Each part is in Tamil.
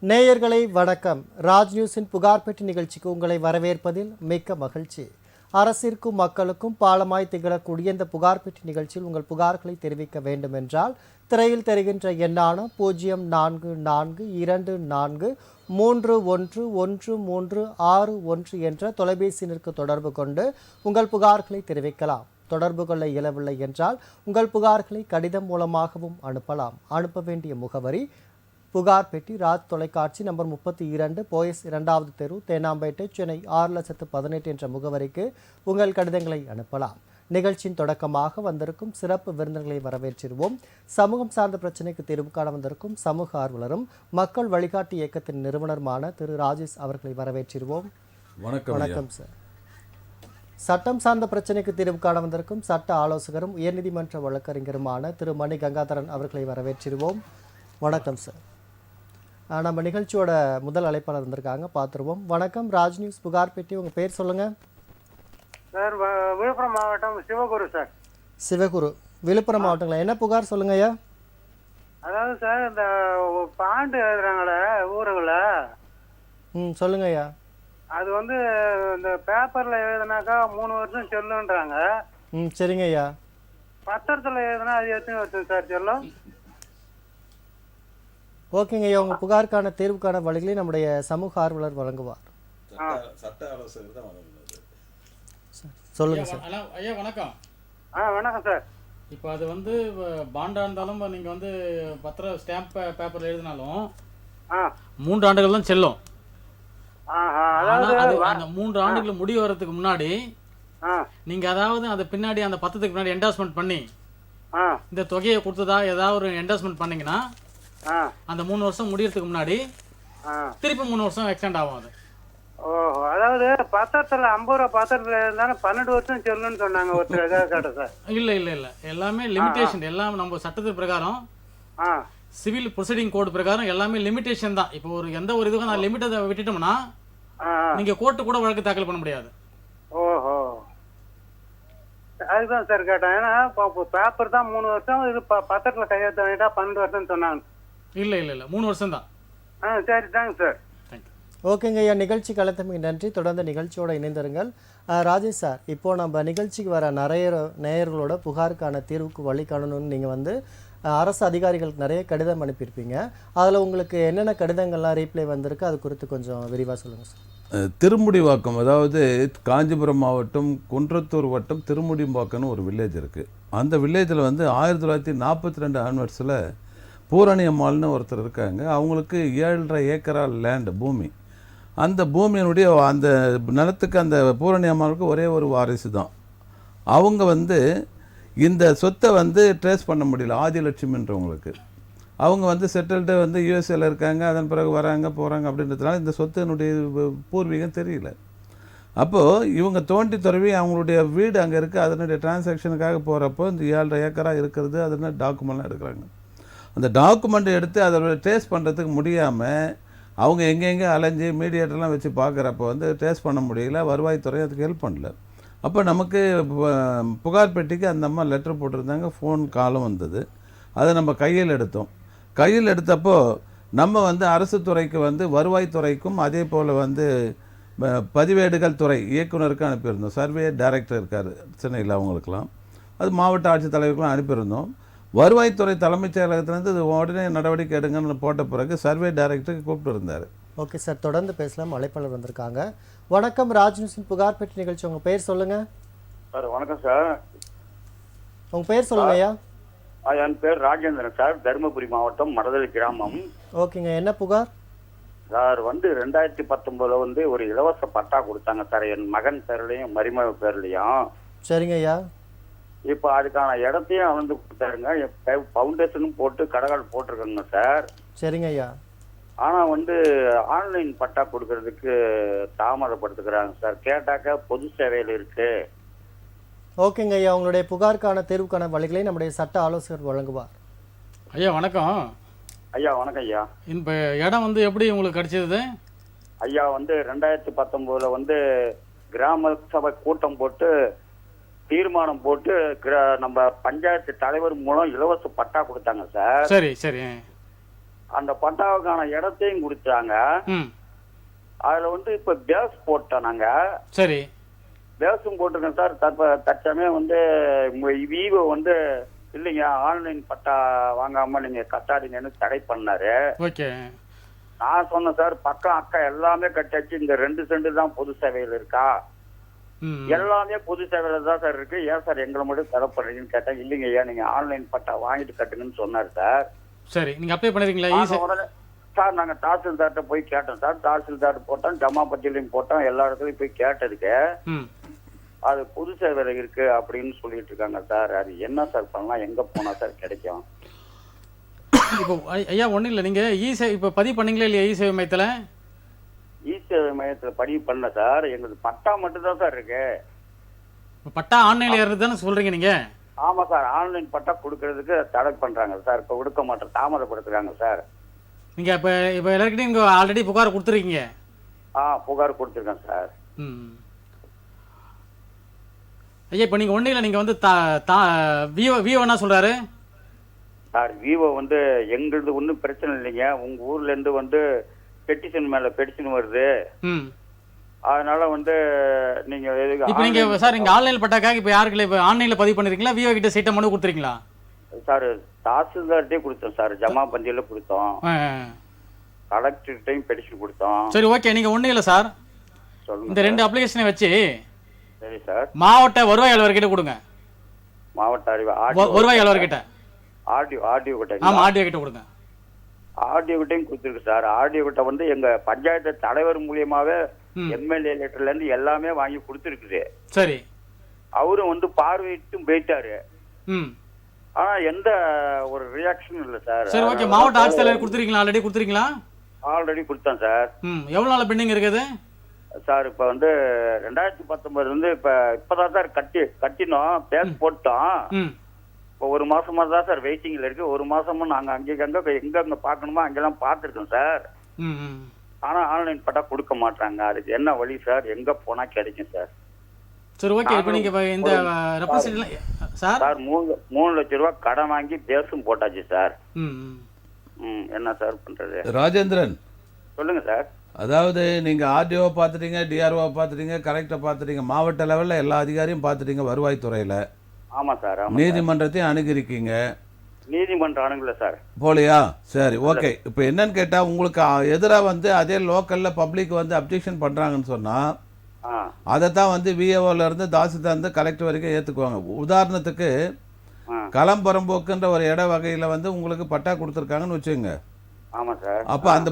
நேயர்களை வணக்கம். ராஜ் நியூஸின் புகார் பெட்டி நிகழ்ச்சிக்கு உங்களை வரவேற்பதில் மிக்க மகிழ்ச்சி. அரசிற்கும் மக்களுக்கும் பாலமாய் திகழக்கூடிய இந்த புகார் பெட்டி நிகழ்ச்சியில் உங்கள் புகார்களை தெரிவிக்க வேண்டும் என்றால் திரையில் தெரிகின்ற எண்ணான 044424311361 என்ற தொலைபேசியினருக்கு தொடர்பு கொண்டு உங்கள் புகார்களை தெரிவிக்கலாம். தொடர்பு கொள்ள இயலவில்லை என்றால் உங்கள் புகார்களை கடிதம் மூலமாகவும் அனுப்பலாம். அனுப்ப வேண்டிய முகவரி புகார் பெட்டி, ராஜ் தொலைக்காட்சி, நம்பர் 32, போயஸ் 2வது தெரு, தேனாம்பேட்டை, சென்னை 6,18,000 என்ற முகவரிக்கு உங்கள் கடிதங்களை அனுப்பலாம். நிகழ்ச்சியின் தொடக்கமாக வந்திருக்கும் சிறப்பு விருந்தினர்களை வரவேற்றிருவோம். சமூகம் சார்ந்த பிரச்சனைக்கு தீர்வு காண வந்திருக்கும் சமூக ஆர்வலரும் மக்கள் வழிகாட்டி இயக்கத்தின் நிறுவனருமான திரு ராஜேஷ் அவர்களை வரவேற்றிருவோம். வணக்கம் சார். சட்டம் சார்ந்த பிரச்சனைக்கு தீர்வு காண வந்திருக்கும் சட்ட ஆலோசகரும் உயர்நீதிமன்ற வழக்கறிஞருமான திரு மணி கங்காதரன் அவர்களை வரவேற்றிருவோம். வணக்கம் சார். நம்ம நிகழ்ச்சியோட முதல் அழைப்பாளர் வந்திருக்காங்க, பார்த்துருவோம். வணக்கம், ராஜ் நியூஸ் புகார் பெட்டி. உங்கள் பேர் சொல்லுங்கள் சார். விழுப்புரம் மாவட்டம் சிவகுரு சார். சிவகுரு, விழுப்புரம் மாவட்டங்களா? என்ன புகார் சொல்லுங்க ஐயா. அதாவது சார், இந்த பாண்டு எழுதுறாங்களே ஊருங்கள, சொல்லுங்க ஐயா. அது வந்து இந்த பேப்பர்ல எழுதுனாக்கா 3 வருஷம் சொல்லுன்றாங்க. சரிங்க ஐயா. பத்திரத்துல எழுதுனா அது எத்தனை வருஷம் சார் சொல்லும்? ஓகேங்க ஐயா, உங்கள் புகாருக்கான தீர்வுக்கான வழிகளை நம்முடைய சமூக ஆர்வலர் வழங்குவார். சொல்லுங்க சார். ஐயா வணக்கம். வணக்கம் சார். இப்போ அது வந்து பாண்டா இருந்தாலும் நீங்கள் வந்து பத்திர ஸ்டாம்ப் பேப்பரில் எழுதினாலும் 3 ஆண்டுகள் தான் செல்லும். அந்த 3 ஆண்டுகள் முடிவு வரதுக்கு முன்னாடி நீங்கள் அதாவது அது பின்னாடி அந்த பத்திரத்துக்கு பின்னாடி என்டாஸ்மெண்ட் பண்ணி இந்த தொகையை கொடுத்ததா ஏதாவது ஒரு என்டாஸ்மெண்ட் பண்ணீங்கன்னா அந்த 3 வருஷம் முடியறதுக்கு முன்னாடி திருப்பி 3 வருஷம் எக்ஸ்டெண்ட் ஆகும் அது. ஓஹோ, அதாவது பத்திரத்துல 50 ரூபா பத்திரத்துல இருந்தாலும் 12 வருஷம் சொல்லுன்னு சொன்னாங்க ஒருத்தர் கேட்டேன் சார். இல்ல எல்லாமே லிமிடேஷன். எல்லாம் நம்ம சட்டத்து பிரகாரம் சிவில் ப்ரொசீடிங் கோட் பிரகாரம் எல்லாமே லிமிடேஷன் தான். இப்போ ஒரு எந்த ஒரு இதுக்கும் நான் லிமிட்டை விட்டுட்டோம்னா நீங்க கோர்ட்டு கூட வழக்கு தாக்கல் பண்ண முடியாது. ஓஹோ, அதுதான் சார் கேட்டேன். ஏன்னா பேப்பர் தான் 3 வருஷம், இது பத்திரத்துல கையெழுத்து வாங்கிட்டா 12 வருஷம் சொன்னாங்க. இல்ல 3 வருஷம் தான். சரி, தேங்க்ஸ் சார். ஓகேங்க ஐயா, நிகழ்ச்சி கலத்தமைக்கு நன்றி. தொடர்ந்து நிகழ்ச்சியோட இணைந்திருங்கள். ராஜேஷ் சார், இப்போது நம்ம நிகழ்ச்சிக்கு வர நிறைய நேயர்களோட புகாருக்கான தீர்வுக்கு வழி காணணும்னு நீங்கள் வந்து அரசு அதிகாரிகளுக்கு நிறைய கடிதம் அனுப்பியிருப்பீங்க. அதில் உங்களுக்கு என்னென்ன கடிதங்கள்லாம் ரீப்ளை வந்திருக்கு, அது குறித்து கொஞ்சம் விரிவாக சொல்லுங்கள் சார். திருமுடிவாக்கம், அதாவது காஞ்சிபுரம் மாவட்டம் குன்றத்தூர் வட்டம் திருமுடிவாக்கம்னு ஒரு வில்லேஜ் இருக்குது. அந்த வில்லேஜில் வந்து 1942 ஆன்வர்ஸில் பூரணி அம்மாள்னு ஒருத்தர் இருக்காங்க. அவங்களுக்கு 7.5 ஏக்கரா லேண்டு பூமி. அந்த பூமியினுடைய அந்த நிலத்துக்கு அந்த பூரணி அம்மாவுக்கு ஒரே ஒரு வாரிசு தான். அவங்க வந்து இந்த சொத்தை வந்து ட்ரேஸ் பண்ண முடியல. ஆதிலட்சுமின்றவங்களுக்கு அவங்க வந்து செட்டில்டு வந்து யூஎஸ்ஏல இருக்காங்க. அதன் பிறகு வராங்க போகிறாங்க அப்படின்றதுனால இந்த சொத்தினுடைய பூர்வீகம் தெரியல. அப்போது இவங்க தோண்டி துறவி அவங்களுடைய வீடு அங்கே இருக்குது. அதனுடைய டிரான்சாக்ஷனுக்காக போகிறப்போ இந்த 7.5 ஏக்கரா இருக்கிறது, அதனால் டாக்குமெண்ட்லாம் எடுக்கிறாங்க. அந்த டாக்குமெண்ட் எடுத்து அதை ட்ரேஸ் பண்ணுறதுக்கு முடியாமல் அவங்க எங்கெங்கே அலைஞ்சி மீடியேட்டர்லாம் வச்சு பார்க்குறப்போ வந்து ட்ரேஸ் பண்ண முடியல. வருவாய்த்துறை அதுக்கு ஹெல்ப் பண்ணல. அப்போ நமக்கு புகார் பெட்டிக்கு அந்த அம்மா லெட்டர் போட்டிருந்தாங்க. ஃபோன் காலும் வந்தது. அதை நம்ம கையில் எடுத்தோம். கையில் எடுத்தப்போ நம்ம வந்து அரசு துறைக்கு வந்து வருவாய்த்துறைக்கும் அதே போல் வந்து பதிவேடுகள் துறை இயக்குனருக்கு அனுப்பியிருந்தோம். சர்வே டைரக்டர் இருக்கார் சென்னையில், அவங்களுக்கெல்லாம் அது மாவட்ட ஆட்சித்தலைவருக்கெலாம் அனுப்பியிருந்தோம். வருவாய்த்துறை தலைமைச் செயலகத்திலேருந்து இது உடனே நடவடிக்கை எடுங்கன்னு போட்ட பிறகு சர்வே டைரக்டருக்கு கூப்பிட்டு இருந்தார். ஓகே சார், தொடர்ந்து பேசலாம். அழைப்பாளர் வந்திருக்காங்க. வணக்கம், ராஜ் நியூஸின் புகார் பெட்டி நிகழ்ச்சி. உங்கள் பேர் சொல்லுங்கள் சார். வணக்கம் சார். உங்கள் பேர் சொல்லுங்க ஐயா. என் பேர் ராஜேந்திரன் சார், தருமபுரி மாவட்டம் மடதல் கிராமம். ஓகேங்க, என்ன புகார் சார்? வந்து 2019 வந்து ஒரு இலவச பட்டா கொடுத்தாங்க சார், என் மகன் பேர்லையும் மருமக பேர்லையும். சரிங்க ஐயா. இப்போ அதுக்கான இடத்தையும் அளந்து கொடுத்தாருங்க. ஃபவுண்டேஷனும் போட்டு கடகால் போட்டிருக்காங்க சார். சரிங்க ஐயா. ஆனால் வந்து ஆன்லைன் பட்டா கொடுக்கறதுக்கு தாமதப்படுத்துக்கிறாங்க சார். கேட்டாக்க பொது சேவையில் இருக்கு. ஓகேங்க ஐயா, உங்களுடைய புகாருக்கான தீர்வுக்கான வழிகளை நம்முடைய சட்ட ஆலோசகர் வழங்குவார். ஐயா வணக்கம். ஐயா வணக்கம் ஐயா. இப்போ இடம் வந்து எப்படி உங்களுக்கு கிடைச்சது? ஐயா வந்து 2019 வந்து கிராம சபை கூட்டம் போட்டு தீர்மானம் போட்டு நம்ம பஞ்சாயத்து தலைவர் மூலம் இலவச பட்டா கொடுத்தாங்க சார். சரி சரி. அந்த பட்டாவுக்கான இடத்தையும் கொடுத்தாங்க. ம் அதுல வந்து இப்ப பேஸ் போட்டோம் நாங்க. சரி. பேஸும் போட்டிருக்கேன் சார். தற்சமயம் வந்து விவோ வந்து இல்லைங்க ஆன்லைன் பட்டா வாங்காம நீங்க கட்டாதீங்கன்னு தடை பண்ணாரு. ஓகே. நான் சொன்னேன் சார் பக்கம் அக்கா எல்லாமே கட்டாச்சு, இந்த 2 சென்ட் தான் பொது சேவையில் இருக்கா, எல்லாமே பொது சேவையில தான் சார் இருக்கு, ஏன் சார் எங்களை மட்டும் தடை பண்றீங்கன்னு கேட்டேன். இல்லைங்க ஐயா நீங்க ஆன்லைன் பட்டா வாங்கிட்டு கட்டுங்கன்னு சொன்னார் சார். சரி, நீங்க அப்ளை பண்ணிருக்கீங்களா? உடனே சார் நாங்க தாசில்தார்ட்ட போய் கேட்டோம் சார். தாசில்தார் போட்டோம், ஜமா பட்டியலையும் போட்டோம், எல்லா இடத்துலயும் போய் கேட்டதுக்கு அது பொது சேவையில இருக்கு அப்படின்னு சொல்லிட்டு இருக்காங்க சார். அது என்ன சார் பண்ணலாம், எங்க போனா சார் கிடைக்கும்? இப்போ ஐயா ஒன்றும் இல்லை, நீங்கள் இப்போ பதிவு பண்ணீங்களா இல்லையா இ-சேவை மையத்தில்? இ-சேவை மையத்தில் பதிவு பண்ணல சார். எங்களுக்கு பட்டா மட்டும் தான் சார் இருக்கு. பட்டா ஆன்லைனில் ஏறது தானே சொல்கிறீங்க நீங்கள்? ஆமாம் சார், ஆன்லைன் பட்டா கொடுக்கறதுக்கு தடை பண்ணுறாங்க சார். இப்போ கொடுக்க மாட்டோம், தாமதப்படுத்துறாங்க சார். நீங்கள் இப்போ எல்லாருக்கிட்டையும் நீங்கள் ஆல்ரெடி புகார் கொடுத்துருக்கீங்க? புகார் கொடுத்துருக்கேன் சார். ஐயா இப்போ நீங்கள் ஒன்றும் இல்லை, நீங்கள் வந்து விவோ என்ன சொல்கிறாரு சார்? விவோ வந்து எங்களது ஒன்றும் பிரச்சனை இல்லைங்க, உங்கள் ஊர்லேருந்து வந்து பெட்டிஷன் மேலே பெட்டிஷன் வருது, அதனால வந்து நீங்கள் இப்போ நீங்கள் சார் இங்கே ஆன்லைன் பட்டாக்காக இப்போ யாருக்குள்ள இப்போ ஆன்லைனில் பதிவு பண்ணிருக்கீங்களா, விவோ கிட்ட சீட்டை மனு கொடுத்துருக்கீங்களா? சார் தாசில்தார்ட்டே கொடுத்தோம் சார், ஜமா பஞ்சியில் கொடுத்தோம், கலெக்டர்கிட்டையும் பெட்டிஷன் கொடுத்தோம். சரி ஓகே, நீங்கள் ஒன்றும் இல்லை சார், சொல்லுங்க. இந்த 2 அப்ளிகேஷனை வச்சு சரி சார் மாவட்ட வருவாய் அலுவலர்கிட்ட கொடுங்க. மாவட்ட வருவாய் அலுவலர்கிட்ட ஆர்டிஓ கிட்ட. ஆமாம், ஆர்டிஓ கிட்ட கொடுங்க. ஆர்டிஓ கிட்டையும் கொடுத்துருக்கு சார். ஆர்டிஓ கிட்ட வந்து எங்க பஞ்சாயத்து தலைவர் மூலியமாவே எம்எல்ஏ லெட்டர்ல இருந்து எல்லாமே வாங்கி கொடுத்துருக்குது. சரி. அவரும் வந்து பார்வையிட்டும் போயிட்டாரு. ஆனா எந்த ஒரு ரியாக்ஷனும் இல்ல சார். சரி ஓகே, மாவட்ட ஆட்சித்தலைவர் கொடுத்துருக்கீங்களா? ஆல்ரெடி கொடுத்துருக்கீங்களா? ஆல்ரெடி கொடுத்தேன் சார். எவ்வளவு நாள் பெண்டிங் இருக்குது சார்? இப்ப வந்து 2019 வந்து இப்பதான் சார் கட்டினோம், பேஸ் போட்டோம். இப்போ 1 மாசமா தான் சார் வெயிட்டிங்ல இருக்கு. 1 மாசமா நாங்க எங்க பாக்கணுமோ அங்கெல்லாம் பார்த்துருக்கோம் சார். ஆனா ஆன்லைன் பட்டா கொடுக்க மாட்டாங்க. அதுக்கு என்ன வழி சார்? எங்க போனா கிடைக்கும் சார்? சரி ஓகே, இப்போ நீங்க இந்த ரெப்ரசன்டேட்டிவ் சார் 3 லட்சம் ரூபாய் கடன் வாங்கி பேசும் போட்டாச்சு சார். என்ன சார் பண்றது? ராஜேந்திரன் சொல்லுங்க சார். அதாவது நீங்க ஆர்டிஓ பார்த்துட்டீங்க, டிஆர்ஓ பார்த்துட்டீங்க, கலெக்டர் பார்த்துட்டீங்க, மாவட்ட லெவலில் எல்லா அதிகாரியும் பார்த்துட்டீங்க வருவாய்த்துறையில். ஆமா சார். நீதிமன்றத்தையும் அணுகிருக்கீங்க? நீதிமன்றம் அணுகல சார். போலையா? சரி ஓகே. இப்போ என்னன்னு கேட்டால் உங்களுக்கு எதிராக வந்து அதே லோக்கலில் பப்ளிக் வந்து அப்ஜெக்ஷன் பண்ணுறாங்கன்னு சொன்னால் அதை தான் வந்து விஏஓலேருந்து தாசில்தார்ந்து கலெக்டர் வரைக்கும் ஏற்றுக்குவாங்க. உதாரணத்துக்கு களம்பரம்போக்குன்ற ஒரு இட வகையில் வந்து உங்களுக்கு பட்டா கொடுத்துருக்காங்கன்னு வச்சுக்கோங்க. ஆமாம் சார். அப்போ அந்த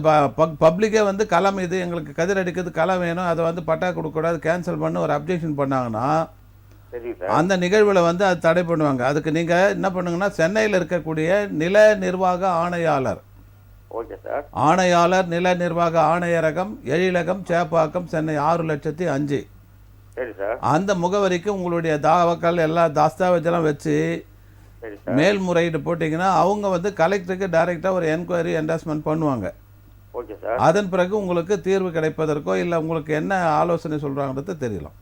பப்ளிக்கே வந்து களம் இது எங்களுக்கு கதிர் அடிக்கிறது களம் வேணும், அதை வந்து பட்டா கொடுக்கக்கூடாது, கேன்சல் பண்ண ஒரு அப்ஜெக்ஷன் பண்ணாங்கன்னா அந்த நிகழ்வில் வந்து அது தடை பண்ணுவாங்க. அதுக்கு நீங்கள் என்ன பண்ணுங்கன்னா சென்னையில் இருக்கக்கூடிய நில நிர்வாக ஆணையாளர், ஆணையாளர் நில நிர்வாக ஆணையரகம், எழிலகம், சேப்பாக்கம், சென்னை 6,05,000 அந்த முகவரிக்கு உங்களுடைய தாவக்கள் எல்லா தஸ்தாவேஜெல்லாம் வச்சு மேல்முறையீடு போட்டிங்கன்னா அவங்க வந்து கலெக்டருக்கு டைரெக்டாக ஒரு என்கொயரி என்டாஸ்மெண்ட் பண்ணுவாங்க. அதன் பிறகு உங்களுக்கு தீர்வு கிடைப்பதற்கோ இல்லை உங்களுக்கு என்ன ஆலோசனை சொல்கிறாங்கிறது தெரியலாம்.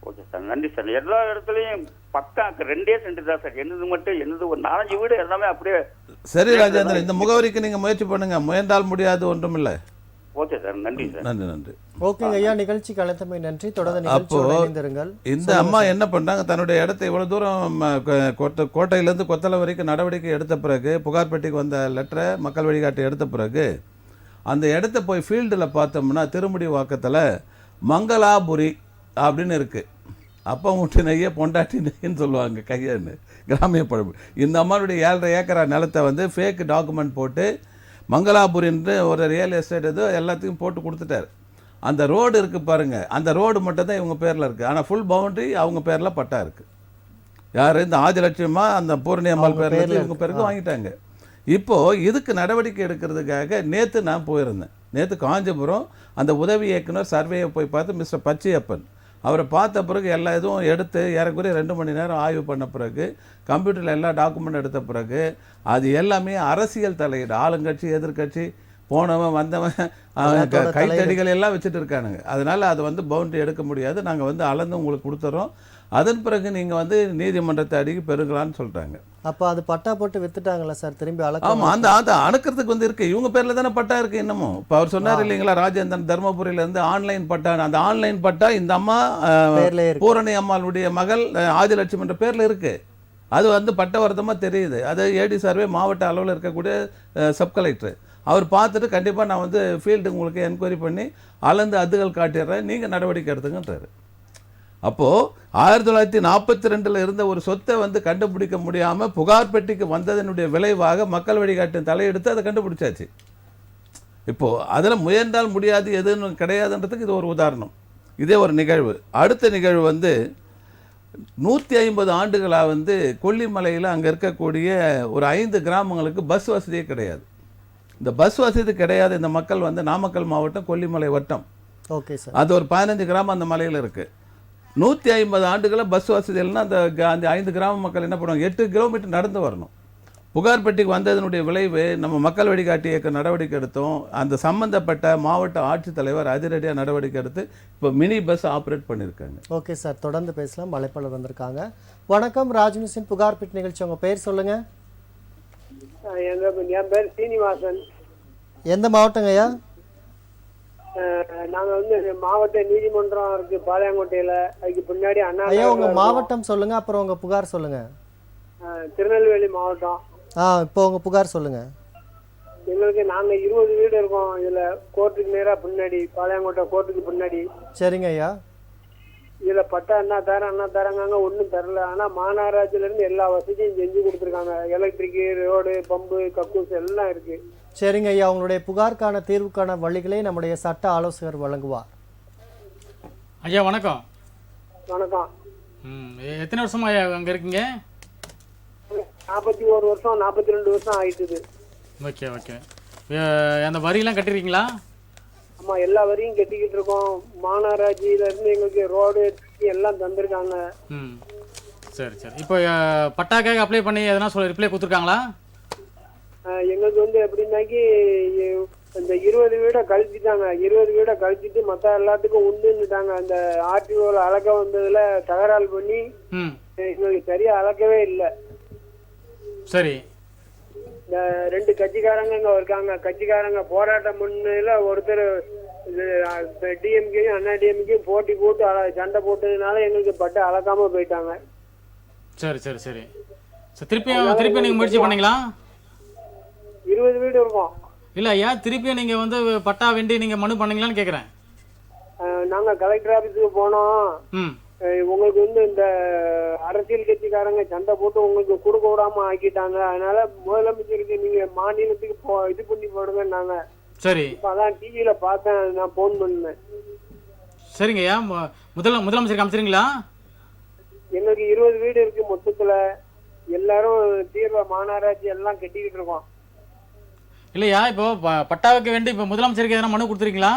ஓகே சார், நன்றி சார். எல்லா இடத்துலையும் பக்கா 2 சென்ட் தான் சார். என்னது மட்டும் என்னது ஒரு 4 வீடு எல்லாமே அப்படியே. சரி ராஜேந்திரன், இந்த முகவரிக்கு நீங்கள் முயற்சி பண்ணுங்க, முயன்றால் முடியாது ஒன்றுமில்லை. ஓகே சார், நன்றி சார். நன்றி நன்றி. ஓகேங்க ஐயா, நிகழ்ச்சிக்கு அழைத்தமை நன்றி. தொடர்ந்து அப்போ இந்த அம்மா என்ன பண்ணாங்க, தன்னுடைய இடத்தை இவ்வளவு தூரம் கோட்டையிலேருந்து கொத்தலை வரைக்கும் நடவடிக்கை எடுத்த பிறகு, புகார் பெட்டிக்கு வந்த லெட்டரை மக்கள் வழிகாட்டி எடுத்த பிறகு அந்த இடத்த போய் ஃபீல்டில் பார்த்தோம்னா திருமுடி வாக்கத்தில் மங்களாபுரி அப்படின்னு இருக்குது. அப்பா முட்டி நெய்ய பொண்டாட்டி நெய்ன்னு சொல்லுவாங்க கையான்னு கிராமிய பழப்பு. இந்த அம்மாவுடைய 7.5 ஏக்கரா நிலத்தை வந்து ஃபேக் டாக்குமெண்ட் போட்டு மங்களாபுரின்னு ஒரு ரியல் எஸ்டேட் இது எல்லாத்தையும் போட்டு கொடுத்துட்டார். அந்த ரோடு இருக்குது பாருங்கள், அந்த ரோடு மட்டும் தான் இவங்க பேரில் இருக்குது. ஆனால் ஃபுல் பவுண்ட்ரி அவங்க பேரில் பட்டா இருக்குது. யார்? இந்த ஆதிலட்சுமா அந்த பூரணி அம்மாள் பேரில் இவங்க பேருக்கு வாங்கிட்டாங்க. இப்போது இதுக்கு நடவடிக்கை எடுக்கிறதுக்காக நேற்று நான் போயிருந்தேன். நேற்று காஞ்சிபுரம் அந்த உதவி இயக்குனர் சர்வேயை போய் பார்த்து மிஸ்டர் பச்சையப்பன் அவரை பார்த்த பிறகு எல்லா இதுவும் எடுத்து ஏறக்குறைய 2 மணி நேரம் ஆய்வு பண்ண பிறகு கம்ப்யூட்டரில் எல்லா டாக்குமெண்ட் எடுத்த பிறகு அது எல்லாமே அரசியல் தலையீடு, ஆளுங்கட்சி எதிர்கட்சி போனவன் வந்தவன் கைத்தடிகள் எல்லாம் வச்சுட்டு இருக்கானுங்க. அதனால் அது வந்து பவுண்டரி எடுக்க முடியாது. நாங்கள் வந்து அளந்து உங்களுக்கு கொடுத்துறோம். அதன் பிறகு நீங்கள் வந்து நீதிமன்றத்தை அடிக்கி பெறுங்களான்னு சொல்லிட்டாங்க. அப்போ அது பட்டா போட்டு வித்துட்டாங்களா சார் திரும்பி அளக்க? ஆமாம், அந்த அணுக்கிறதுக்கு வந்து இருக்குது, இவங்க பேரில் தானே பட்டா இருக்குது இன்னமும். இப்போ அவர் சொன்னார் இல்லைங்களா, ராஜேந்திரன் தருமபுரியிலேருந்து ஆன்லைன் பட்டா, அந்த ஆன்லைன் பட்டா இந்த அம்மா பூரணி அம்மாளுடைய மகள் ஆதிலட்சுமி என்ற பேரில் இருக்குது. அது வந்து பட்டவர்த்தமாக தெரியுது. அது ஏடி சர்வே மாவட்ட அளவில் இருக்கக்கூடிய சப் கலெக்டர் அவர் பார்த்துட்டு கண்டிப்பாக நான் வந்து ஃபீல்டு உங்களுக்கு என்கொயரி பண்ணி அளந்து அதுகள் காட்டிடுறேன், நீங்கள் நடவடிக்கை எடுத்துங்கன்றாரு. அப்போது 1942 இருந்த ஒரு சொத்தை வந்து கண்டுபிடிக்க முடியாமல் புகார் பெட்டிக்கு வந்ததனுடைய விளைவாக மக்கள் வழிகாட்டின் தலையெடுத்து அதை கண்டுபிடிச்சாச்சு. இப்போது அதில் முயன்றால் முடியாது எதுன்னு கிடையாதுன்றதுக்கு இது ஒரு உதாரணம். இதே ஒரு நிகழ்வு. அடுத்த நிகழ்வு வந்து 150 ஆண்டுகளாக வந்து கொல்லிமலையில் அங்கே இருக்கக்கூடிய ஒரு 5 கிராமங்களுக்கு பஸ் வசதியே கிடையாது. இந்த பஸ் வசதி கிடையாது இந்த மக்கள் வந்து நாமக்கல் மாவட்டம் கொல்லிமலை வட்டம். Okay sir. அது ஒரு 15 கிராமம் அந்த மலையில் இருக்குது. 150 ஆண்டுகளில் பஸ் வசதி இல்லைன்னா அந்த 5 கிராம மக்கள் என்ன பண்ணுவாங்க, 8 கிலோமீட்டர் நடந்து வரணும். புகார் பெட்டிக்கு வந்ததனுடைய விளைவு நம்ம மக்கள் வழிகாட்டி இயக்க நடவடிக்கை எடுத்தோம். அந்த சம்பந்தப்பட்ட மாவட்ட ஆட்சித்தலைவர் அதிரடியாக நடவடிக்கை எடுத்து இப்போ மினி பஸ் ஆப்ரேட் பண்ணியிருக்காங்க. ஓகே சார், தொடர்ந்து பேசலாம். அழைப்பாளர் வந்திருக்காங்க. வணக்கம், ராஜ்நியூஸின் புகார் பெட்டி நிகழ்ச்சி. உங்கள் பேர் சொல்லுங்கள். என் பேர் சீனிவாசன். எந்த மாவட்டங்க ஐயா? நாங்க வந்து மாவட்ட நீதிமன்றம் இருக்கு பாளையங்கோட்டையில, அதுக்கு பின்னாடி அண்ணா. ஐயா உங்கள் மாவட்டம் சொல்லுங்க, அப்புறம் உங்கள் புகார் சொல்லுங்க. திருநெல்வேலி மாவட்டம். இப்போ உங்கள் புகார் சொல்லுங்க. எங்களுக்கு நாங்க 20 வீடு இருக்கோம் இதுல, கோர்ட்டுக்கு நேரா பின்னாடி, பாளையங்கோட்டை கோர்ட்டுக்கு பின்னாடி. சரிங்க ஐயா. இதுல பட்டா என்ன தராங்க ஒன்றும் தரல. ஆனா மாநகராட்சியில இருந்து எல்லா வசதியும் செஞ்சு கொடுத்துருக்காங்க. எலக்ட்ரிக், ரோடு, பம்பு, கக்கூஸ் எல்லாம் இருக்கு. சரிங்க ஐயா, உங்களுடைய புகாருக்கான தீர்வுக்கான வழிகளை நம்முடைய சட்ட ஆலோசகர் வழங்குவார். ஐயா வணக்கம். வணக்கம். எத்தனை வருஷமா ஐயா அங்கே இருக்கீங்க? 41 வருஷம் 42 வருஷம் ஆயிட்டுது. Okay okay. அந்த வரியெல்லாம் கட்டிருக்கீங்களா? ஆமா, எல்லா வரியும் கட்டிக்கிட்டு இருக்கோம். மாநகராட்சியில இருந்து எங்களுக்கு ரோடு எல்லாம் தந்திருக்காங்க. சரி சரி. இப்போ பட்டாக்காக அப்ளை பண்ணி எதனா ரிப்ளை கொடுத்துருக்காங்களா? எங்களுக்கு வந்து எப்படின்னாக்கி இந்த 20 வீடை கழிச்சிட்டாங்க. 20 வீடை கழிச்சிட்டு மற்ற எல்லாத்துக்கும் உண்டுன்னுட்டாங்க. அந்த ஆர்டிஓல அளக்க வந்ததுல தகராறு பண்ணி எங்களுக்கு சரியா அளக்கவே இல்லை. சரி. இந்த 2 கட்சிக்காரங்க இங்க இருக்காங்க. கட்சிக்காரங்க போராட்டம் பண்ணதுல ஒருத்தர் டிஎம்கேயும் அண்ணா டிஎம்கேயும் போட்டி போட்டு சண்டை போட்டதுனால எங்களுக்கு பட்டை அளக்காம போயிட்டாங்க. சரி சரி சரி. திருப்பி நீங்க முயற்சி பண்ணீங்களா? 20 வீடு இருக்கும். இல்ல ஐயா, திருப்பி நீங்க வந்து பட்டா வேண்டி நீங்க மனு பண்ணீங்களான்னு கேக்குறேன். நாங்க கலெக்டர் ஆபீஸுக்கு போனோம். உங்களுக்கு வந்து இந்த அரசியல் கட்சிக்காரங்க சண்டை போட்டு உங்களுக்கு கொடுக்க விடாம ஆக்கிட்டாங்க. அதனால முதலமைச்சருக்கு நீங்க மாநிலத்துக்கு இது பண்ணி போடுங்கன்னாங்க. சரி. அதான் டிவியில பார்த்தேன், நான் போன் பண்ணேன். சரிங்க ஐயா, முதலமைச்சருக்கு அமைச்சிருங்களா? எங்களுக்கு 20 வீடு இருக்கு மொத்தத்துல. எல்லாரும் தீர்வ மாநகராட்சி எல்லாம் கட்டிக்கிட்டு இருக்கோம். இல்லையா, இப்போ பட்டாவுக்கு வேண்டி இப்போ முதலமைச்சருக்கு எதனா மனு கொடுத்துருக்கீங்களா?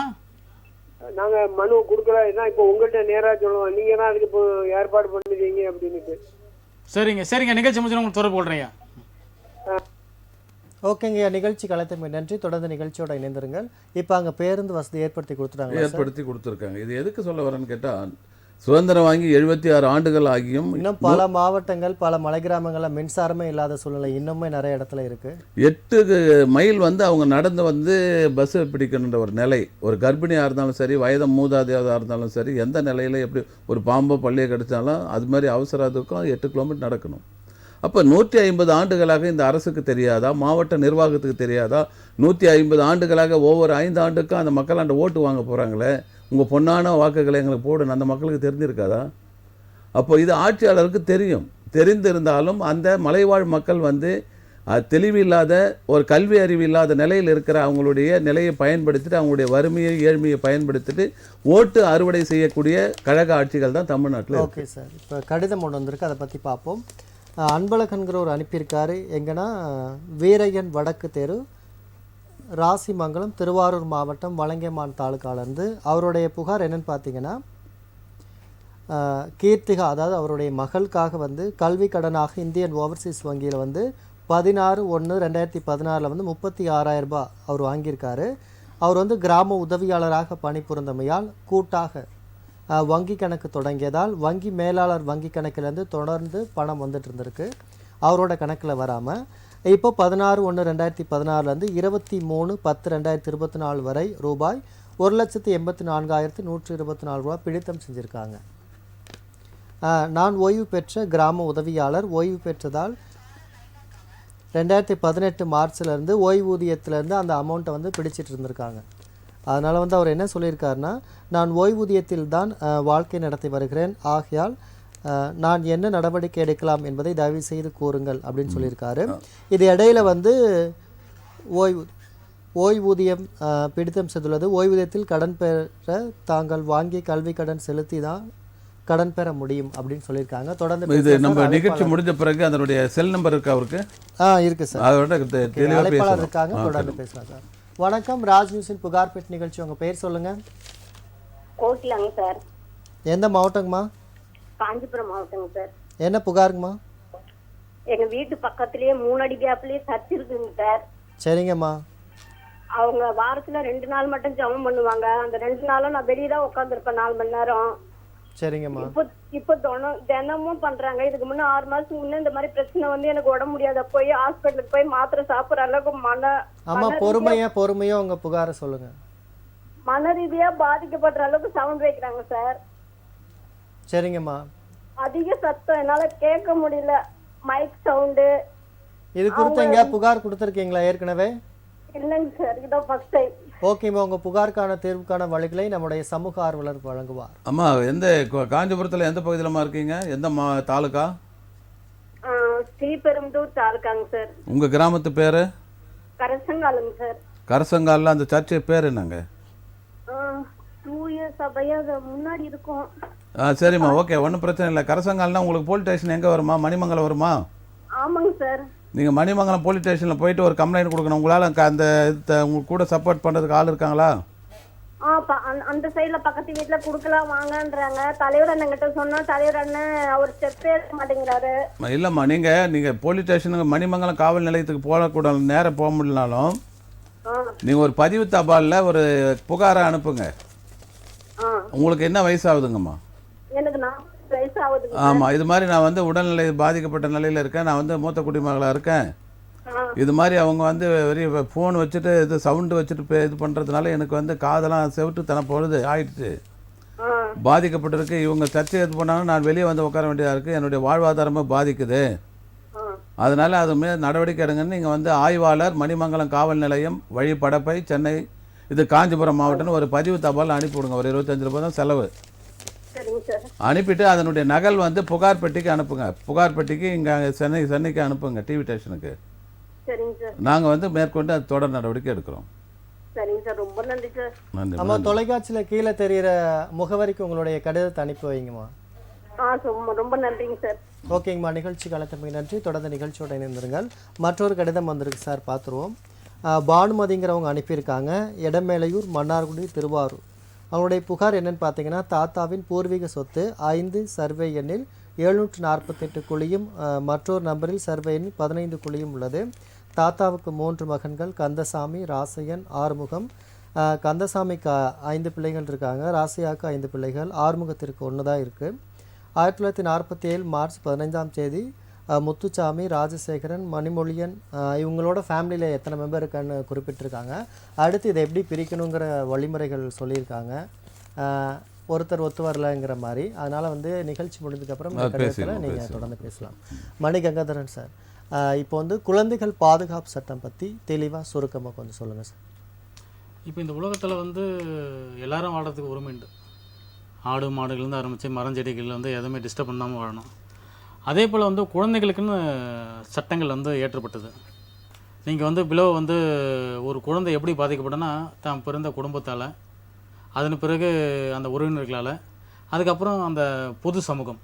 நாங்க மனு கொடுக்கல. இப்போ உங்கள்கிட்ட நேரா சொல்லுவோம், நீங்க தான் அதுக்கு இப்போ ஏற்பாடு பண்ணுவீங்க அப்படின்னுட்டு. சரிங்க சரிங்க. நிகழ்ச்சி முடிச்சு உங்களுக்கு தொடர்பு கொள்றேன். ஓகேங்க, நிகழ்ச்சி கலைத்தமை நன்றி. தொடர்ந்து நிகழ்ச்சியோட இணைந்திருங்கள். இப்போ அங்கே பேருந்து வசதி ஏற்படுத்தி கொடுத்துருக்காங்க. இது எதுக்கு சொல்ல வரேன்னு கேட்டால், சுதந்திரம் வாங்கி 76 ஆண்டுகள் ஆகியும் இன்னும் பல மாவட்டங்கள், பல மலை கிராமங்களில் மின்சாரமே இல்லாத சூழ்நிலை இன்னுமே நிறைய இடத்துல இருக்கு. 8 மைல் வந்து அவங்க நடந்து வந்து பஸ் பிடிக்கணுன்ற ஒரு நிலை. ஒரு கர்ப்பிணியாக இருந்தாலும் சரி, வயது மூதாதையாக இருந்தாலும் சரி, எந்த நிலையில் எப்படி ஒரு பாம்போ பள்ளியை கிடைச்சாலும் அது மாதிரி அவசரத்துக்கும் 8 கிலோமீட்டர் நடக்கணும். அப்போ 150 ஆண்டுகளாக இந்த அரசுக்கு தெரியாதா, மாவட்ட நிர்வாகத்துக்கு தெரியாதா? 150 ஆண்டுகளாக ஒவ்வொரு 5 ஆண்டுக்கும் அந்த மக்களாண்ட ஓட்டு வாங்க போகிறாங்களே, உங்கள் பொன்னான வாக்குகளை எங்களுக்கு போடணும், அந்த மக்களுக்கு தெரிஞ்சிருக்காதா? அப்போ இது ஆட்சியாளருக்கு தெரியும். தெரிந்திருந்தாலும் அந்த மலைவாழ் மக்கள் வந்து தெளிவில்லாத, ஒரு கல்வி அறிவு இல்லாத நிலையில் இருக்கிற அவங்களுடைய நிலையை பயன்படுத்திட்டு, அவங்களுடைய வறுமையை ஏழ்மையை பயன்படுத்திட்டு ஓட்டு அறுவடை செய்யக்கூடிய கழக ஆட்சிகள் தான் தமிழ்நாட்டில். ஓகே சார், இப்போ கடிதம் ஒன்று வந்திருக்கு, அதை பற்றி பார்ப்போம். அன்பழகன்கிறவர் அனுப்பியிருக்காரு. எங்கன்னா வீரையன் வடக்கு தெரு, ராசிமங்கலம், திருவாரூர் மாவட்டம், வலங்கைமான் தாலுக்காலேருந்து. அவருடைய புகார் என்னென்னு பார்த்தீங்கன்னா, கீர்த்திகா, அதாவது அவருடைய மகளுக்காக வந்து கல்வி கடனாக இந்தியன் ஓவர்சீஸ் வங்கியில் வந்து 16/1/2016 வந்து 36,000 ரூபாய் அவர் வாங்கியிருக்காரு. அவர் வந்து கிராம உதவியாளராக பணிபுரிந்தமையால் கூட்டாக வங்கி கணக்கு தொடங்கியதால் வங்கி மேலாளர் வங்கி கணக்கிலேருந்து தொடர்ந்து பணம் வந்துட்டு இருந்திருக்கு, அவரோட கணக்கில் வராமல். இப்போ 16/1/2016 23/10/2024 வரை ரூபாய் 1,84,124 ரூபா பிடித்தம் செஞ்சுருக்காங்க. நான் ஓய்வு பெற்ற கிராம உதவியாளர், ஓய்வு பெற்றதால் 2018 மார்ச்லேருந்து ஓய்வூதியத்திலேருந்து அந்த அமௌண்ட்டை வந்து பிடிச்சிட்டு இருந்திருக்காங்க. அதனால் வந்து அவர் என்ன சொல்லியிருக்காருன்னா, நான் ஓய்வூதியத்தில் தான் வாழ்க்கை நடத்தி வருகிறேன், ஆகையால் நான் என்ன நடவடிக்கை எடுக்கலாம் என்பதை தயவு செய்து கூறுங்கள் அப்படின்னு சொல்லியிருக்காரு. இது இடையில வந்து ஓய்வூதியம் பிடித்தம் செய்துள்ளது. ஓய்வூதியத்தில் கடன் பெற தாங்கள் வாங்கிய கல்வி கடன் செலுத்தி தான் கடன் பெற முடியும் அப்படின்னு சொல்லியிருக்காங்க. தொடர்ந்து இது நம்ம நிகழ்ச்சி முடிஞ்ச பிறகு அதனுடைய செல் நம்பர் இருக்கு அவருக்கு? இருக்கு சார், அதோட தெளிவாக அழைப்பாளர் இருக்காங்க, தொடர்ந்து பேசலாம் சார். வணக்கம், ராஜ் நியூஸின் புகார் பெட்டி நிகழ்ச்சி. உங்க பேர் சொல்லுங்க. கோகிலாங்க சார். எந்த மாவட்டங்கம்மா? காஞ்சிபுரம் மாவட்டங்க சார். என்ன புகாருங்கம்மா? எங்க வீட்டு பக்கத்துலயே 3 அடி கேப்லயே சர்ச் இருக்குங்க சார். சரிங்கம்மா. அவங்க வாரத்துல 2 நாள் மட்டும் ஜெபம் பண்ணுவாங்க. அந்த 2 நாளும் நான் வெளியே தான் உட்காந்துருப்பேன் 4 மணி நேரம். சரிங்கம்மா. இப்போ தினமும் பண்றாங்க. இதுக்கு முன்ன 6 மாசத்துக்கு முன்ன இந்த மாதிரி பிரச்சனை வந்து எனக்கு உடம்பு முடியாத போய் ஹாஸ்பிட்டலுக்கு போய் மாத்திரை சாப்பிடுற அளவுக்கு ஆமா, பொறுமையா உங்க புகாரை சொல்லுங்க. மன ரீதியா பாதிக்கப்படுற அளவுக்கு சவுண்ட் வைக்கிறாங்க சார். சரிங்கம்மா. அதிக சத்தம் என்னால கேட்க முடியல, மைக் சவுண்டு. இது குறித்து எங்க புகார் கொடுத்துருக்கீங்களா ஏற்கனவே? இல்லைங்க சார், இதான் ஃபர்ஸ்ட் டைம். ஓகேம்மா, உங்க புகாருக்கான தீர்வுக்கான வழிகளை நம்முடைய சமூக ஆர்வலர் வழங்குவார். அம்மா, எந்த காஞ்சிபுரத்தில் எந்த பகுதியிலமா இருக்கீங்க? எந்த தாலுக்கா? ஸ்ரீபெரும்புதூர் தாலுக்காங்க சார். உங்க கிராமத்து பேரு? கரசங்காலம் சார். கரசங்காலில் அந்த சர்ச்சை பேர் என்னங்க? தூய சபையா முன்னாடி இருக்கும். சரிம்மா, ஓகே, ஒன்றும் பிரச்சனை இல்லை. கரசங்கால்னா உங்களுக்கு போலீஸ் ஸ்டேஷன் எங்கே வருமா? மணிமங்கலம் வருமா? ஆமாங்க சார். நீங்கள் மணிமங்கலம் போலீஸ் ஸ்டேஷனில் போயிட்டு ஒரு கம்ப்ளைண்ட் கொடுக்கணும். உங்களால் அந்த உங்களுக்கு கூட சப்போர்ட் பண்ணுறதுக்கு ஆள் இருக்காங்களா? அந்த சைடுல பக்கத்து வீட்டுல குடுக்கலாம் வாங்கன்றாங்க. தலைவர் அண்ணன் கிட்ட சொன்னா தலைவர் அண்ணன் அவர் ஸ்டெப் ஏற்க மாட்டேங்கிறாரு. இல்லைம்மா, நீங்கள் போலீஸ் ஸ்டேஷனுக்கு மணிமங்கலம் காவல் நிலையத்துக்கு போகக்கூட நேரம் போக முடியலனாலும் நீங்கள் ஒரு பதிவு தபாலில் ஒரு புகாரை அனுப்புங்க. உங்களுக்கு என்ன வயசாகுதுங்கம்மா? எனக்கு 40 வயசு ஆகுது. ஆமாம், இது மாதிரி நான் வந்து உடல்நிலை பாதிக்கப்பட்ட நிலையில் இருக்கேன், நான் வந்து மூத்த குடிமகளாக இருக்கேன், இது மாதிரி அவங்க வந்து வெறி ஃபோன் வச்சுட்டு இது சவுண்டு வச்சுட்டு இது பண்ணுறதுனால எனக்கு வந்து காதெல்லாம் செவிட்டுத்தன பொழுது ஆயிடுச்சு, பாதிக்கப்பட்டிருக்கு. இவங்க சர்ச்சை இது பண்ணாலும் நான் வெளியே வந்து உட்கார வேண்டியதாக இருக்குது, என்னுடைய வாழ்வாதாரமாக பாதிக்குது, அதனால் அது மேலே நடவடிக்கை எடுங்கன்னு நீங்கள் வந்து ஆய்வாளர், மணிமங்கலம் காவல் நிலையம், வழி படப்பை, சென்னை, இது காஞ்சிபுரம் மாவட்டம்னு ஒரு பதிவு தபால் அனுப்பிவிடுங்க. ஒரு 25 ரூபாய் தான் செலவு. அனுப்பிட்டு அதனுடைய நகல் வந்து புகார் பெட்டிக்கு அனுப்புங்க. புகார் பெட்டிக்கு இங்கே சென்னைக்கு அனுப்புங்க, டிவி ஸ்டேஷனுக்கு. நாங்கள் வந்து மேற்கொண்டு அது தொடர் நடவடிக்கை எடுக்கிறோம். ரொம்ப நன்றி சார். நம்ம தொலைக்காட்சியில் கீழே தெரிகிற முகவரிக்கு உங்களுடைய கடிதத்தை அனுப்பி வைங்கம்மா. ரொம்ப நன்றிங்க சார். ஓகேங்கம்மா, நிகழ்ச்சி காலத்தமைக்கு நன்றி. தொடர்ந்து நிகழ்ச்சியோட இணைந்திருங்கள். மற்றொரு கடிதம் வந்திருக்கு சார், பார்த்துருவோம். பானுமதிங்கிறவங்க அனுப்பியிருக்காங்க, இடமேலையூர், மன்னார்குடி, திருவாரூர். அவங்களுடைய புகார் என்னன்னு பார்த்தீங்கன்னா, தாத்தாவின் பூர்வீக சொத்து 5 சர்வே எண்ணில் 748 குழியும் மற்றொரு நம்பரில் சர்வே எண்ணில் 15 குழியும் உள்ளது. தாத்தாவுக்கு 3 மகன்கள், கந்தசாமி, ராசையன், ஆறுமுகம். கந்தசாமிக்கு 5 பிள்ளைகள் இருக்காங்க, ராசையாவுக்கு 5 பிள்ளைகள், ஆறுமுகத்திற்கு 1 தான் இருக்குது. 1947 மார்ச் 15ஆம் தேதி முத்துச்சாமி, ராஜசேகரன், மணிமொழியன் இவங்களோட ஃபேமிலியில் எத்தனை மெம்பர் இருக்கான்னு குறிப்பிட்டிருக்காங்க. அடுத்து இதை எப்படி பிரிக்கணுங்கிற வழிமுறைகள் சொல்லியிருக்காங்க. ஒருத்தர் ஒத்து வரலங்கிற மாதிரி. அதனால் வந்து நிகழ்ச்சி முடிஞ்சதுக்கப்புறம் நீங்கள் தொடர்ந்து பேசலாம். மணி கங்காதரன் சார், இப்போ வந்து குழந்தைகள் பாதுகாப்பு சட்டம் பற்றி தெளிவாக சுருக்கமாக கொஞ்சம் சொல்லுங்கள் சார். இப்போ இந்த உலகத்தில் வந்து எல்லாரும் வாழறதுக்கு உரிமை உண்டு. ஆடு மாடுகள்லேருந்து ஆரம்பித்து மரஞ்செடிகள் வந்து எதுவுமே டிஸ்டர்ப் பண்ணாமல் வாழணும். அதே போல் வந்து குழந்தைகளுக்குன்னு சட்டங்கள் வந்து ஏற்றப்பட்டது. நீங்கள் வந்து பிலோ வந்து ஒரு குழந்தை எப்படி பாதிக்கப்பட்டனா, தான் பிறந்த குடும்பத்தால், அதன் பிறகு அந்த உறவினர்களால், அதுக்கப்புறம் அந்த பொது சமூகம்,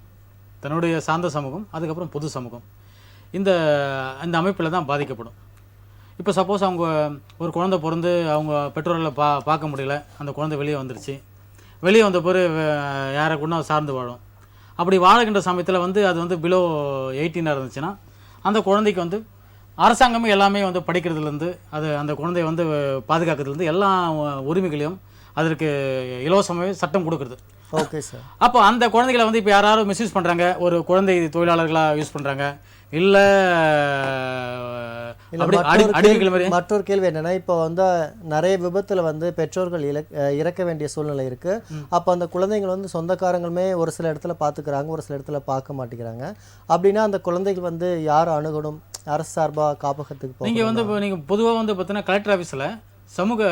தன்னுடைய சார்ந்த சமூகம், அதுக்கப்புறம் பொது சமூகம், இந்த அமைப்பில் தான் பாதிக்கப்படும். இப்போ சப்போஸ் அவங்க ஒரு குழந்தை பிறந்து அவங்க பெற்றோர்களை பார்க்க முடியல, அந்த குழந்தை வெளியே வந்துருச்சு, வெளியே வந்த பிறகு யாரை கூட சார்ந்து வாழும். அப்படி வாழுகின்ற சமயத்தில் வந்து அது வந்து பிலோ 18 இருந்துச்சுன்னா அந்த குழந்தைக்கு வந்து அரசாங்கமே எல்லாமே வந்து படிக்கிறதுலேருந்து அந்த குழந்தைய வந்து பாதுகாக்கிறதுலேருந்து எல்லா உரிமைகளையும் அதற்கு இலவசமாகவே சட்டம் கொடுக்குறது. Okay sir. அப்போ அந்த குழந்தைகளை வந்து இப்போ யாராவது மிஸ்யூஸ் பண்ணுறாங்க, ஒரு குழந்தை தொழிலாளர்களாக யூஸ் பண்ணுறாங்க, இல்லை மற்றொரு கேள்வி என்னன்னா, இப்போ வந்து நிறைய விபத்துல வந்து பெற்றோர்கள் இறக்க வேண்டிய சூழ்நிலை இருக்கு. அப்போ அந்த குழந்தைகள் வந்து சொந்தக்காரங்களுமே ஒரு சில இடத்துல பார்த்துக்கிறாங்க, ஒரு சில இடத்துல பார்க்க மாட்டேங்கிறாங்க. அப்படின்னா அந்த குழந்தைகள் வந்து யார் அணுகணும்? அரசு சார்பாக காப்பகத்துக்கு நீங்கள் வந்து இப்போ நீங்கள் பொதுவாக வந்து பார்த்தீங்கன்னா கலெக்டர் ஆஃபீஸில் சமூக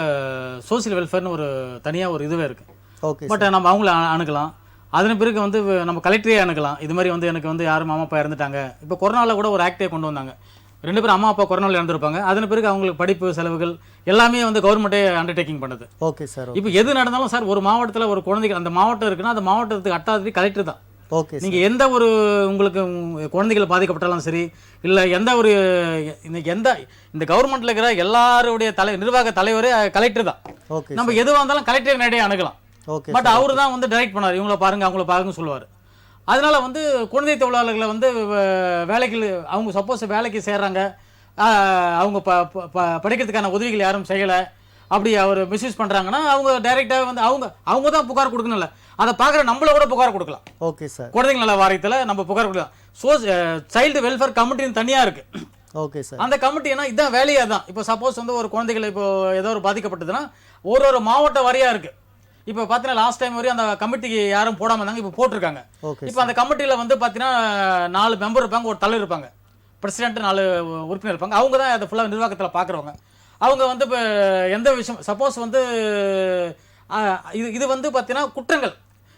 சோசியல் வெல்ஃபேர்னு ஒரு தனியாக ஒரு இதுவே இருக்குது. ஓகே. பட் நம்ம அவங்கள அணுகலாம். அதன் பிறகு வந்து நம்ம கலெக்டரே அணுகலாம். இது மாதிரி வந்து எனக்கு வந்து யாரும் அம்மா அப்பா இறந்துட்டாங்க. இப்போ கொரோனாவில் கூட ஒரு ஆக்டே கொண்டு வந்தாங்க. 2 பேரும் அம்மா அப்பா கொரோனாவில் இறந்துருப்பாங்க. அதன் பிறகு அவங்களுக்கு படிப்பு செலவுகள் எல்லாமே வந்து கவர்மெண்ட்டே அண்டர்டேக்கிங் பண்ணுது. Okay sir. இப்போ எது நடந்தாலும் சார் ஒரு மாவட்டத்தில் ஒரு குழந்தைகள் அந்த மாவட்டம் இருக்குன்னா அந்த மாவட்டத்துக்கு அட்டாதி கலெக்டர் தான். ஓகே. நீங்கள் எந்த ஒரு உங்களுக்கு குழந்தைகள் பாதிக்கப்பட்டாலும் சரி, இல்லை எந்த ஒரு இன்னைக்கு இந்த கவர்மெண்ட்டில் இருக்கிற எல்லாருடைய நிர்வாக தலைவரே கலெக்டர் தான். ஓகே. நம்ம எதுவாக இருந்தாலும் கலெக்டர் நேரடியாக அணுகலாம். ஓகே. பட் அவரு தான் வந்து டைரக்ட் பண்ணார், இவங்கள பாருங்க அவங்கள பாருங்கன்னு சொல்லுவார். அதனால வந்து குழந்தை தொழிலாளர்களை வந்து வேலைக்கு அவங்க சப்போஸ் வேலைக்கு சேர்றாங்க, அவங்க படிக்கிறதுக்கான உதவிகள் யாரும் செய்யலை, அப்படி அவர் மிஸ்யூஸ் பண்ணுறாங்கன்னா அவங்க டைரெக்டாக வந்து அவங்க தான் புகார் கொடுக்கணும்ல. அதை பார்க்குற நம்மள கூட புகார் கொடுக்கலாம். Okay sir. குழந்தைகள் நல வாரியத்தில் நம்ம புகார் கொடுக்கலாம். சைல்டு வெல்ஃபேர் கமிட்டின்னு தனியாக இருக்குது. Okay sir. அந்த கமிட்டி ஏன்னா இதான் வேலையாக தான். இப்போ சப்போஸ் வந்து ஒரு குழந்தைகள் இப்போ ஏதோ ஒரு பாதிக்கப்பட்டதுன்னா ஒரு மாவட்ட வாரியாக இருக்குது. இப்போ பார்த்தீங்கன்னா லாஸ்ட் டைம் வரையும் அந்த கமிட்டிக்கு யாரும் போடாமல் இருந்தாங்க, இப்போ போட்டிருக்காங்க. இப்போ அந்த கமிட்டியில் வந்து பார்த்தீங்கன்னா 4 மெம்பர் இருப்பாங்க, ஒரு தலைவர் இருப்பாங்க, பிரசிடென்ட் 4 உறுப்பினர் இருப்பாங்க. அவங்க தான் அதை ஃபுல்லாக நிர்வாகத்தில் பார்க்குறவங்க. அவங்க வந்து இப்போ எந்த விஷயம் சப்போஸ் வந்து இது வந்து பார்த்தீங்கன்னா குற்றங்கள்.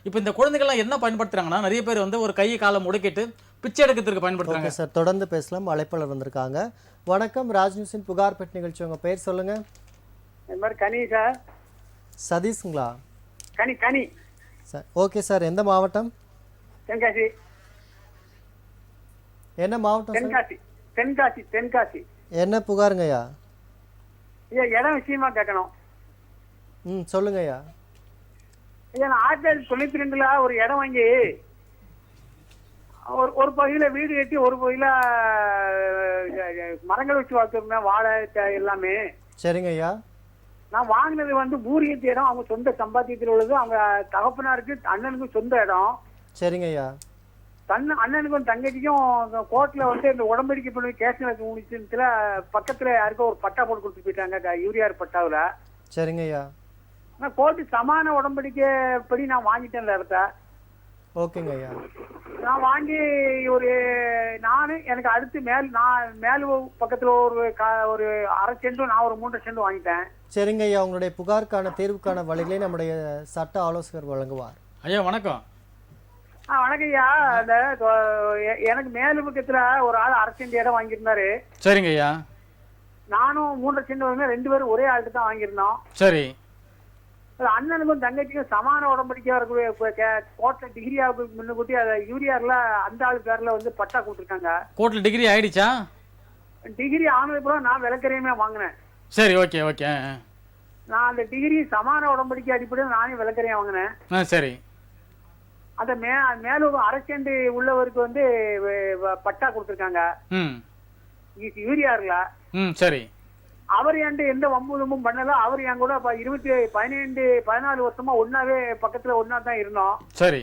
இப்போ இந்த குழந்தைகள்லாம் என்ன பயன்படுத்துறாங்கன்னா நிறைய பேர் வந்து ஒரு கை காலை முடக்கிட்டு பிச்சை எடுக்கிறதுக்கு பயன்படுத்துறாங்க. சார் தொடர்ந்து பேசலாம். அழைப்பாளர் வந்திருக்காங்க. வணக்கம், ராஜ் நியூஸின் புகார் பெட்டி நிகழ்ச்சி. உங்கள் பேர் சொல்லுங்க. இந்த மாதிரி கனி சார். சதீஷுங்களா? கனி சார். Okay sir. எந்த மாவட்டம்? தென்காசி. என்ன மாவட்டம்? தென்காசி. என்ன புகாருங்க ஐயா? ஐயா இடம் விஷயமா கேட்கணும். சொல்லுங்க ஐயா. ஐயா நான் 1992 ஒரு இடம் வாங்கி ஒரு பகுதியில் வீடு கட்டி ஒரு பகுதியில் மரங்கள் வச்சு வளர்த்துருந்தேன், வாழை எல்லாமே. சரிங்க ஐயா. நான் வாங்கினது வந்து பூரியத்து இடம், அவங்க சொந்த சம்பாத்தியத்தில் உள்ளது. அவங்க தகப்பனாருக்கு அண்ணனுக்கும் சொந்த இடம். சரிங்க ஐயா. அண்ணனுக்கும் தங்கச்சிக்கும் கோர்ட்ல வந்து இந்த உடம்படிக்கை பண்ணி கேஸ் நடக்க பக்கத்துல யாருக்கும் ஒரு பட்டா போட்டு கொடுத்து போயிட்டாங்க, யூரியார் பட்டாவில். சரிங்க ஐயா. ஆனால் கோர்ட்டு சமான உடம்படிக்கை படி நான் வாங்கிட்டேன் இந்த இடத்த. ஓகேங்க ஐயா. நான் வாங்கி எனக்கு அடுத்து மேல் பக்கத்துல ஒரு அரை சென்டும் நான் ஒரு 3 சென்டும் வாங்கிட்டேன். சரிங்க ஐயா. உங்களுடைய புகாருக்கான தீர்வுக்கான வழிகளை நம்முடைய சட்ட ஆலோசகர் வழங்குவார். ஐயா வணக்கம். வணக்கம் ஐயா. அந்த எனக்கு மேல் பக்கத்துல ஒரு ஆள் அரை சென்ட் இடம் வாங்கியிருந்தாரு. சரிங்க ஐயா. நானும் 3 சென்ட் வாங்கினேன். 2 பேரும் ஒரே ஆள்கிட்ட தான் வாங்கியிருந்தோம். சரி. அண்ணனுக்கும் தங்கச்சிக்கும் சமான உடம்படிக்கை வரக்கூடிய கோர்ட்ல டிகிரியாவுக்கு முன்னுக்கூட்டி அதை யூரியார்ல அந்த ஆளு பேர்ல வந்து பட்டா கொடுத்துருக்காங்க. கோர்ட்ல டிகிரி ஆயிடுச்சா? டிகிரி ஆனது கூட நான் விளக்கரையுமே வாங்கினேன். சரி, ஓகே ஓகே. நான் அந்த டிகிரி சமான உடம்படிக்கை அடிப்படையில் நானே விளக்கரையும் வாங்கினேன். சரி. அந்த மேலும் அரசேண்டு உள்ளவருக்கு வந்து பட்டா கொடுத்துருக்காங்க யூரியார்ல. சரி. அவர் என்கிட்ட எந்த வம்பும் பண்ணல. அவர் என் கூட 14 வருஷமா ஒன்னாவே பக்கத்துல ஒன்னா தான் இருந்தோம். சரி.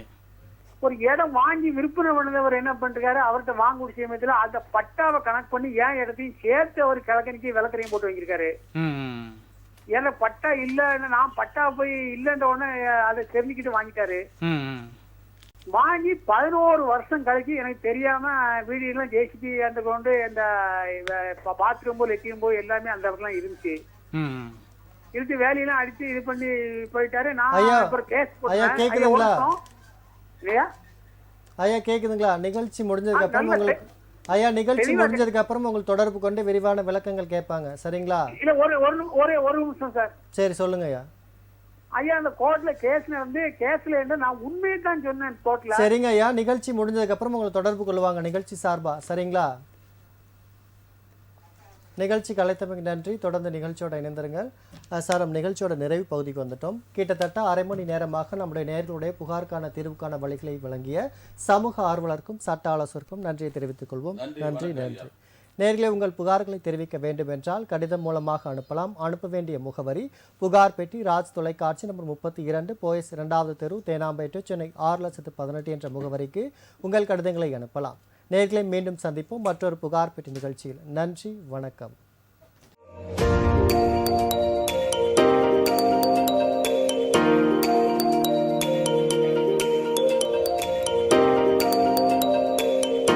ஒரு இடம் வாங்கி விற்பனை பண்ணவர் என்ன பண்றாரு, அவர்கிட்ட வாங்க சமயத்துல அந்த பட்டாவை கணக்கு பண்ணி ஏன் இடத்தையும் சேர்த்து அவர் கிழக்கணிக்கு விளக்கரையும் போட்டு வாங்கியிருக்காரு. ஏன்னா பட்டா இல்ல, நான் பட்டா போய் இல்லன்ற உடனே அதை தெரிஞ்சுக்கிட்டு வாங்கிட்டாரு. வாங்கி 11 வருஷம் கழிச்சு எனக்கு தெரியாம வீடியெல்லாம் ஜேசிபி அந்த கொண்டு இந்த பாத்ரூம் போய் லெட்டியும் போய் எல்லாமே அந்த இடத்துல இருந்துச்சு. இருந்து வேலையெல்லாம் அடிச்சு இது பண்ணி போயிட்டாரு. நான் அப்புறம் கேஸ் போட்டேன். ஐயா கேக்குதுங்களா? நிகழ்ச்சி முடிஞ்சதுக்கு அப்புறம் உங்களுக்கு நிகழ்ச்சி முடிஞ்சதுக்கு அப்புறம் உங்களுக்கு தொடர்பு கொண்டு விரிவான விளக்கங்கள் கேட்பாங்க. சரிங்களா? இல்ல ஒரு நிமிஷம் சார். சரி சொல்லுங்க ஐயா. ஐயா அந்த கோர்ட்ல கேஸ்ல நான் உண்மையை தான் சொன்னேன் கோர்ட்ல. சரிங்க ஐயா. நிகழ்ச்சி முடிஞ்சதுக்கு அப்புறம் உங்களை தொடர்பு கொள்வாங்க நிகழ்ச்சி சார்பா. சரிங்களா? நிகழ்ச்சிக்கு அழைத்தமைக்கு நன்றி. தொடர்ந்து நிகழ்ச்சியோட இணைந்திருங்கள் சார். நிகழ்ச்சியோட நிறைவு பகுதிக்கு வந்துட்டோம். கிட்டத்தட்ட அரை மணி நேரமாக நம்முடைய நேயர்களுடைய புகாருக்கான தீர்வுக்கான வழிகளை வழங்கிய சமூக ஆர்வலருக்கும் சட்ட ஆலோசகருக்கும் நன்றியை தெரிவித்துக் கொள்வோம். நன்றி. நேர்களே உங்கள் புகார்களை தெரிவிக்க வேண்டும் என்றால் கடிதம் மூலமாக அனுப்பலாம். அனுப்ப வேண்டிய முகவரி புகார் பெட்டி, ராஜ் தொலைக்காட்சி, நம்பர் 32, போயஸ் 2வது தெரு, தேனாம்பேட்டை, சென்னை 6,18,000 என்ற முகவரிக்கு உங்கள் கடிதங்களை அனுப்பலாம். நேர்களை மீண்டும் சந்திப்போம் மற்றொரு புகார் பெட்டி நிகழ்ச்சியில். நன்றி, வணக்கம்.